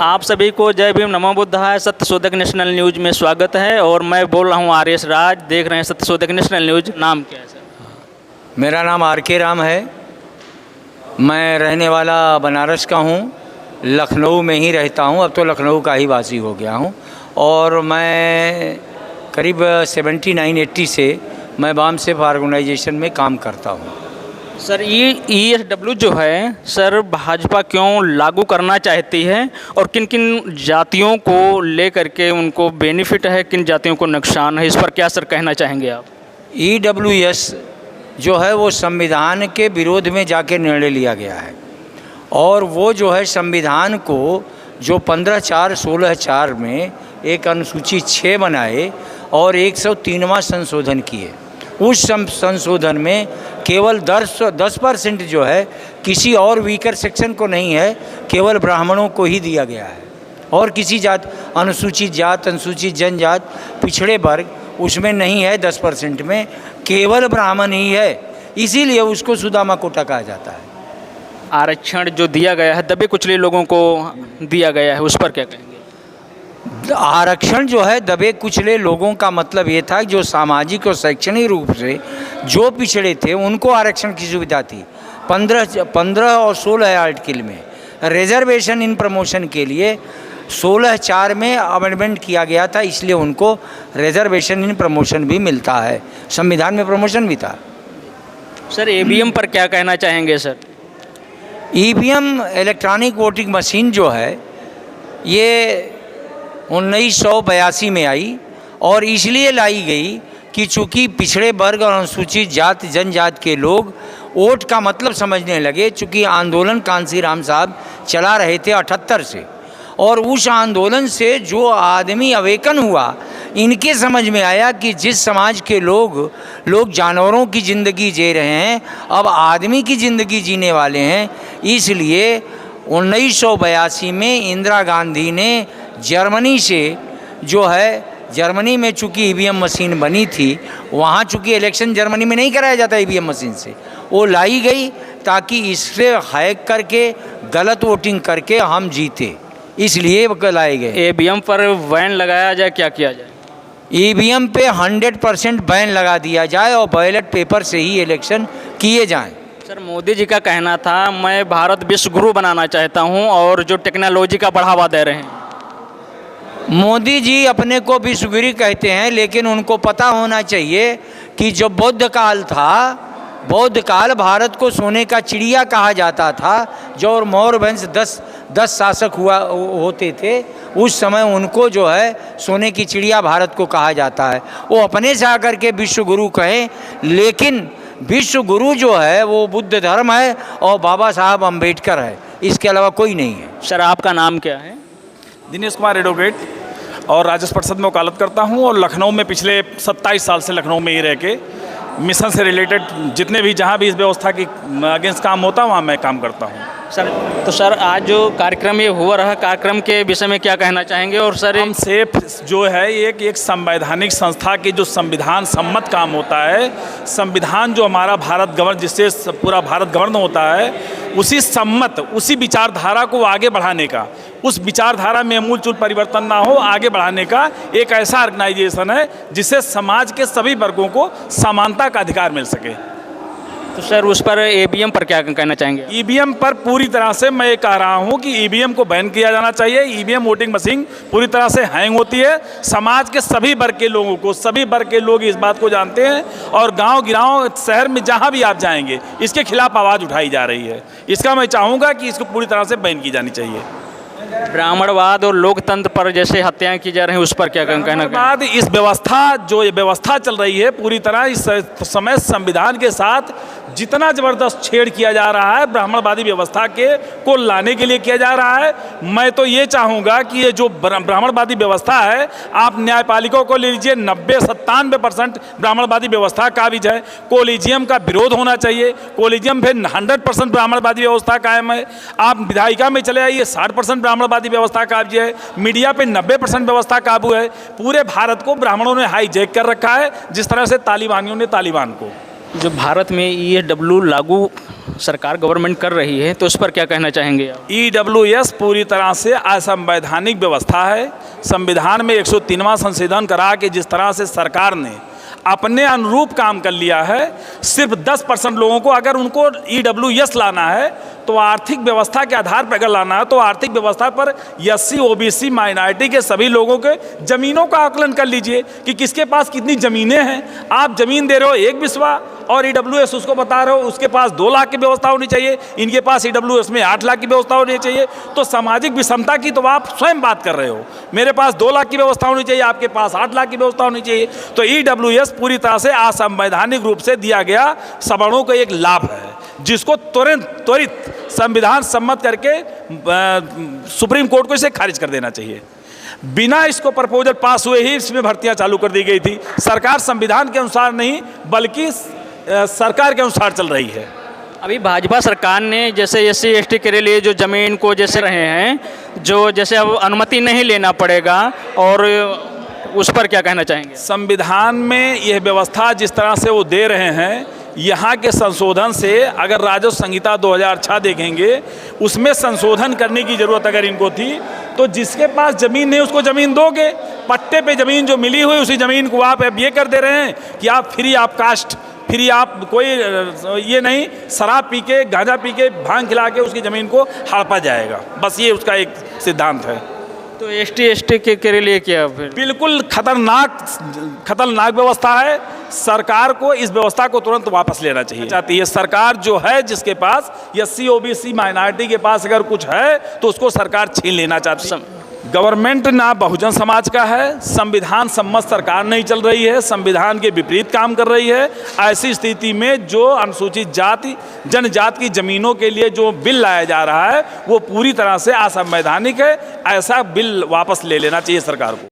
आप सभी को जय भीम नमो बुद्धाय। सत्यशोधक नेशनल न्यूज में स्वागत है और मैं बोल रहा हूँ आर.एस. राज। देख रहे हैं सत्यशोधक नेशनल न्यूज। नाम क्या है सर? मेरा नाम आर.के. राम है। मैं रहने वाला बनारस का हूँ, लखनऊ में ही रहता हूँ। अब तो लखनऊ का ही वासी हो गया हूँ और मैं करीब 79-80 से मैं बामसेफ ऑर्गेनाइजेशन में काम करता हूँ। सर ये ESW जो है सर भाजपा क्यों लागू करना चाहती है और किन किन जातियों को लेकर के उनको बेनिफिट है, किन जातियों को नुकसान है, इस पर क्या सर कहना चाहेंगे आप? EWS जो है वो संविधान के विरोध में जाके निर्णय लिया गया है और वो जो है संविधान को जो 15/4/16 में एक अनुसूची 6 बनाए और 103वां संशोधन किए। उस संशोधन में केवल 10% जो है किसी और वीकर सेक्शन को नहीं है, केवल ब्राह्मणों को ही दिया गया है और किसी जात, अनुसूचित जात, अनुसूचित जनजात, पिछड़े वर्ग उसमें नहीं है। 10% में केवल ब्राह्मण ही है, इसीलिए उसको सुदामा कोटा कहा जाता है। आरक्षण जो दिया गया है दबे कुचले लोगों को दिया गया है, उस पर क्या कहेंगे? आरक्षण जो है दबे कुचले लोगों का मतलब ये था जो सामाजिक और शैक्षणिक रूप से जो पिछड़े थे उनको आरक्षण की सुविधा थी। 15 और 16 आर्टिकल में रिजर्वेशन इन प्रमोशन के लिए 16/4 में अमेंडमेंट किया गया था, इसलिए उनको रिजर्वेशन इन प्रमोशन भी मिलता है। संविधान में प्रमोशन भी था। सर EVM पर क्या कहना चाहेंगे sir? EVM electronic voting machine जो है ये 1982 में आई और इसलिए लाई गई कि चूँकि पिछड़े वर्ग और अनुसूचित जात जनजात के लोग वोट का मतलब समझने लगे। चूँकि आंदोलन कांसी राम साहब चला रहे थे 78 से और उस आंदोलन से जो आदमी अवेकन हुआ, इनके समझ में आया कि जिस समाज के लोग जानवरों की ज़िंदगी जी रहे हैं, अब आदमी की ज़िंदगी जीने वाले हैं। इसलिए 1982 में इंदिरा गांधी ने जर्मनी से जो है, जर्मनी में चूँकि EVM मशीन बनी थी, वहाँ चूँकि इलेक्शन जर्मनी में नहीं कराया जाता EVM मशीन से, वो लाई गई ताकि इससे हैक करके गलत वोटिंग करके हम जीते, इसलिए वो लाए गए। EVM पर बैन लगाया जाए, क्या किया जाए? EVM पे 100% बैन लगा दिया जाए और बैलेट पेपर से ही इलेक्शन किए जाएं। सर मोदी जी का कहना था मैं भारत विश्व गुरु बनाना चाहता हूं और जो टेक्नोलॉजी का बढ़ावा दे रहे हैं। मोदी जी अपने को विश्वगुरु कहते हैं, लेकिन उनको पता होना चाहिए कि जो बौद्ध काल था, बौद्ध काल भारत को सोने का चिड़िया कहा जाता था। जो और मौर्य वंश 10 शासक होते थे, उस समय उनको जो है सोने की चिड़िया भारत को कहा जाता है। वो अपने से आकर के विश्व गुरु कहें, लेकिन विश्व गुरु जो है वो बुद्ध धर्म है और बाबा साहब अम्बेडकर है, इसके अलावा कोई नहीं है। सर आपका नाम क्या है? दिनेश कुमार एडवोकेट और राजस्व परिषद में वकालत करता हूं और लखनऊ में पिछले 27 साल से लखनऊ में ही रह के मिशन से रिलेटेड जितने भी जहां भी इस व्यवस्था की अगेंस्ट काम होता है वहां मैं काम करता हूं। सर तो सर आज जो कार्यक्रम ये हुआ रहा, कार्यक्रम के विषय में क्या कहना चाहेंगे? और सर बामसेफ जो है एक संवैधानिक संस्था की जो संविधान सम्मत काम होता है, संविधान जो हमारा भारत गवर्न, जिससे पूरा भारत गवर्न होता है, उसी सम्मत, उसी विचारधारा को आगे बढ़ाने का, उस विचारधारा में मूलचूल परिवर्तन ना हो, आगे बढ़ाने का एक ऐसा ऑर्गेनाइजेशन है जिससे समाज के सभी वर्गों को समानता का अधिकार मिल सके। तो सर उस पर EVM पर क्या कहना चाहेंगे? EVM पर पूरी तरह से मैं ये कह रहा हूँ कि EVM को बैन किया जाना चाहिए। EVM वोटिंग मशीन पूरी तरह से हैंग होती है। समाज के सभी वर्ग के लोगों को, सभी वर्ग के लोग इस बात को जानते हैं और गांव गिराव शहर में जहां भी आप जाएंगे इसके खिलाफ आवाज़ उठाई जा रही है। इसका मैं चाहूँगा कि इसको पूरी तरह से बैन की जानी चाहिए। ब्राह्मणवाद और लोकतंत्र पर जैसे हत्याएं की जा रही हैं, उस पर क्या कहना? बाद इस व्यवस्था, जो ये व्यवस्था चल रही है पूरी तरह इस समय संविधान के साथ जितना ज़बरदस्त छेड़ किया जा रहा है, ब्राह्मणवादी व्यवस्था को लाने के लिए किया जा रहा है। मैं तो ये चाहूँगा कि ये जो ब्राह्मणवादी व्यवस्था है, आप न्यायपालिका को ले लीजिए, 90-97% ब्राह्मणवादी व्यवस्था काबिज है। कोलिजियम का विरोध होना चाहिए, कोलिजियम पे 100% ब्राह्मणवादी व्यवस्था कायम है। आप विधायिका में चले आइए, 60% ब्राह्मणवादी व्यवस्था काबिज है। मीडिया पे 90% व्यवस्था काबू है। पूरे भारत को ब्राह्मणों ने हाईजैक कर रखा है, जिस तरह से तालिबानियों ने तालिबान को। जो भारत में ESW लागू सरकार गवर्नमेंट कर रही है, तो उस पर क्या कहना चाहेंगे आप? EWS पूरी तरह से असंवैधानिक व्यवस्था है। संविधान में 103वां संशोधन करा के जिस तरह से सरकार ने अपने अनुरूप काम कर लिया है, सिर्फ 10% लोगों को अगर उनको EWS लाना है तो आर्थिक व्यवस्था के आधार पर अगर लाना है तो आर्थिक व्यवस्था पर SC OBC माइनॉरिटी के सभी लोगों के ज़मीनों का आकलन कर लीजिए कि किसके पास कितनी ज़मीनें हैं। आप ज़मीन दे रहे हो एक बिस्वा और EWS उसको बता रहे हो उसके पास 2 लाख की व्यवस्था होनी चाहिए, इनके पास EWS में 8 लाख की व्यवस्था होनी चाहिए। तो सामाजिक विषमता की तो आप स्वयं बात कर रहे हो। मेरे पास 2 लाख की व्यवस्था होनी चाहिए, आपके पास 8 लाख की व्यवस्था होनी चाहिए। तो EWS पूरी तरह से असंवैधानिक रूप से दिया गया सवर्णों का एक लाभ है, जिसको त्वरित संविधान सम्मत करके सुप्रीम कोर्ट को इसे खारिज कर देना चाहिए। बिना इसको प्रपोजल पास हुए ही इसमें भर्तियां चालू कर दी गई थी। सरकार संविधान के अनुसार नहीं बल्कि सरकार के अनुसार चल रही है। अभी भाजपा सरकार ने जैसे SC ST के लिए जो ज़मीन को जैसे रहे हैं, जो जैसे अब अनुमति नहीं लेना पड़ेगा, और उस पर क्या कहना चाहेंगे? संविधान में यह व्यवस्था जिस तरह से वो दे रहे हैं, यहाँ के संशोधन से अगर राजस्व संहिता 2006 देखेंगे, उसमें संशोधन करने की ज़रूरत अगर इनको थी तो जिसके पास ज़मीन नहीं उसको ज़मीन दोगे। पट्टे पे ज़मीन जो मिली हुई उसी ज़मीन को आप अब ये कर दे रहे हैं कि आप फ्री आप कास्ट, फ्री आप कोई ये नहीं शराब पी के गांजा पी के भांग खिला के उसकी ज़मीन को हड़पा जाएगा। बस ये उसका एक सिद्धांत है। तो ST ST के लिए क्या फिर? बिल्कुल खतरनाक व्यवस्था है। सरकार को इस व्यवस्था को तुरंत वापस लेना चाहिए। चाहती है सरकार जो है, जिसके पास SC OBC माइनॉरिटी के पास अगर कुछ है तो उसको सरकार छीन लेना चाहती है। गवर्नमेंट ना बहुजन समाज का है, संविधान सम्मत सरकार नहीं चल रही है, संविधान के विपरीत काम कर रही है। ऐसी स्थिति में जो अनुसूचित जाति जनजाति की ज़मीनों के लिए जो बिल लाया जा रहा है वो पूरी तरह से असंवैधानिक है। ऐसा बिल वापस ले लेना चाहिए सरकार को।